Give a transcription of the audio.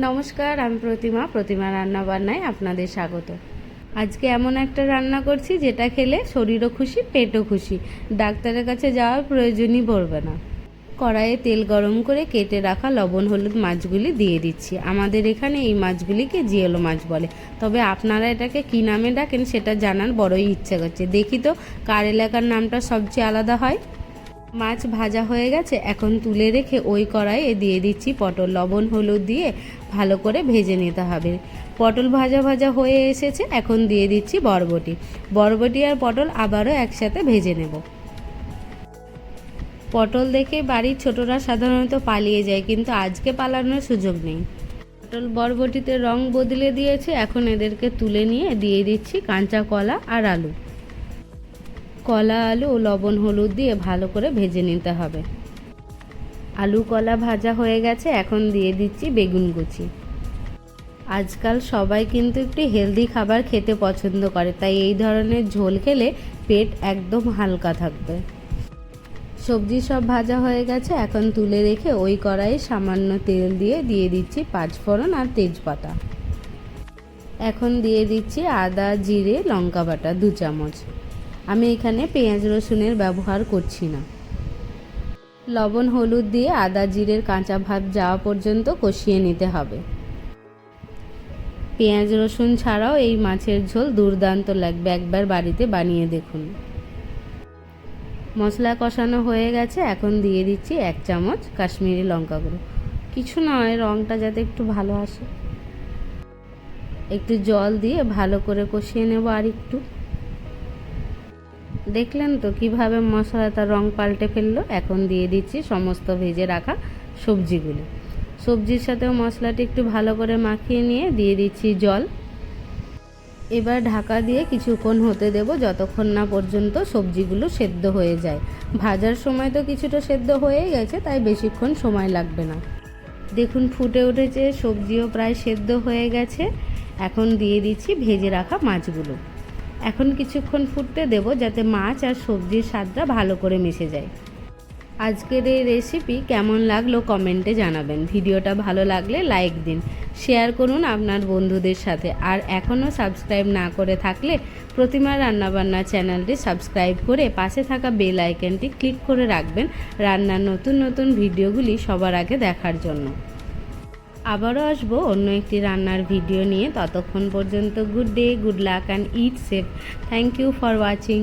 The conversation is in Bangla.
নমস্কার, আমি প্রতিমা রান্নাবান্নায় আপনাদের স্বাগত। আজকে এমন একটা রান্না করছি যেটা খেলে শরীরও খুশি, পেটও খুশি, ডাক্তারের কাছে যাওয়ার প্রয়োজনই পড়বে না। কড়াইয়ে তেল গরম করে কেটে রাখা লবণ হলুদ মাছগুলি দিয়ে দিচ্ছি। আমাদের এখানে এই মাছগুলিকে জিওল মাছ বলে, তবে আপনারা এটাকে কী নামে ডাকেন সেটা জানার বড়ই ইচ্ছে করছে। দেখি তো কার এলাকার নামটা সবচেয়ে আলাদা হয়। মাছ ভাজা হয়ে গেছে, এখন তুলে রেখে ওই কড়াইয়ে দিয়ে দিচ্ছি পটল। লবণ হলুদ দিয়ে ভালো করে ভেজে নিতে হবে। পটল ভাজা ভাজা হয়ে এসেছে, এখন দিয়ে দিচ্ছি বরবটি আর পটল আবারও একসাথে ভেজে নেব। পটল দেখে বাড়ির ছোটরা সাধারণত পালিয়ে যায়, কিন্তু আজকে পালানোর সুযোগ নেই। পটল বরবটিতে রং বদলে দিয়েছে, এখন এদেরকে তুলে নিয়ে দিয়ে দিচ্ছি কাঁচা কলা আর আলু। কলা আলু লবণ হলুদ দিয়ে ভালো করে ভেজে নিতে হবে। আলু কলা ভাজা হয়ে গেছে, এখন দিয়ে দিচ্ছি বেগুন কুচি। আজকাল সবাই কিন্তু একটু হেলদি খাবার খেতে পছন্দ করে, তাই এই ধরনের ঝোল খেলে পেট একদম হালকা থাকবে। সবজি সব ভাজা হয়ে গেছে, এখন তুলে রেখে ওই কড়াইয়ে সামান্য তেল দিয়ে দিচ্ছি পাঁচফোড়ন আর তেজপাতা। এখন দিয়ে দিচ্ছি আদা জিরে লঙ্কা বাটা 2 চামচ। আমি এখানে পেঁয়াজ রসুনের ব্যবহার করছি না। লবণ হলুদ দিয়ে আদা জিরের কাঁচা ভাব যাওয়া পর্যন্ত কষিয়ে নিতে হবে। পেঁয়াজ রসুন ছাড়াও এই মাছের ঝোল দুর্দান্ত লাগবে, একবার বাড়িতে বানিয়ে দেখুন। মশলা কষানো হয়ে গেছে, এখন দিয়ে দিচ্ছি 1 চামচ কাশ্মীরি লঙ্কা গুঁড়ো। কিছু নয়, রঙটা যাতে একটু ভালো আসে। একটু জল দিয়ে ভালো করে কষিয়ে নেব আর একটু। দেখলেন তো কিভাবে মশলাটা রং পাল্টে ফেললো। এখন দিয়ে দিচ্ছি সমস্ত ভেজে রাখা সবজিগুলো। সবজির সাথেও মশলাটি একটু ভালো করে মাখিয়ে নিয়ে দিয়ে দিচ্ছি জল। এবার ঢাকা দিয়ে কিছুক্ষণ হতে দেব, যতক্ষণ না পর্যন্ত সবজিগুলো সেদ্ধ হয়ে যায়। ভাজার সময় তো কিছুটা সেদ্ধ হয়ে গেছে, তাই বেশিক্ষণ সময় লাগবে না। দেখুন ফুটে উঠেছে, সবজিও প্রায় সেদ্ধ হয়ে গেছে। এখন দিয়ে দিচ্ছি ভেজে রাখা মাছগুলো। এখন কিছুক্ষণ ফুটতে দেব, যাতে মাছ আর সবজির স্বাদটা ভালো করে মিশে যায়। আজকের এই রেসিপি কেমন লাগলো কমেন্টে জানাবেন। ভিডিওটা ভালো লাগলে লাইক দিন, শেয়ার করুন আপনার বন্ধুদের সাথে। আর এখনও সাবস্ক্রাইব না করে থাকলে প্রতিমা রান্নাবান্না চ্যানেলটি সাবস্ক্রাইব করে পাশে থাকা বেল আইকনটি ক্লিক করে রাখবেন রান্নার নতুন নতুন ভিডিওগুলি সবার আগে দেখার জন্য। আবারও আসবো অন্য একটি রান্নার ভিডিও নিয়ে। ততক্ষণ পর্যন্ত good day, good luck and eat safe. Thank you for watching.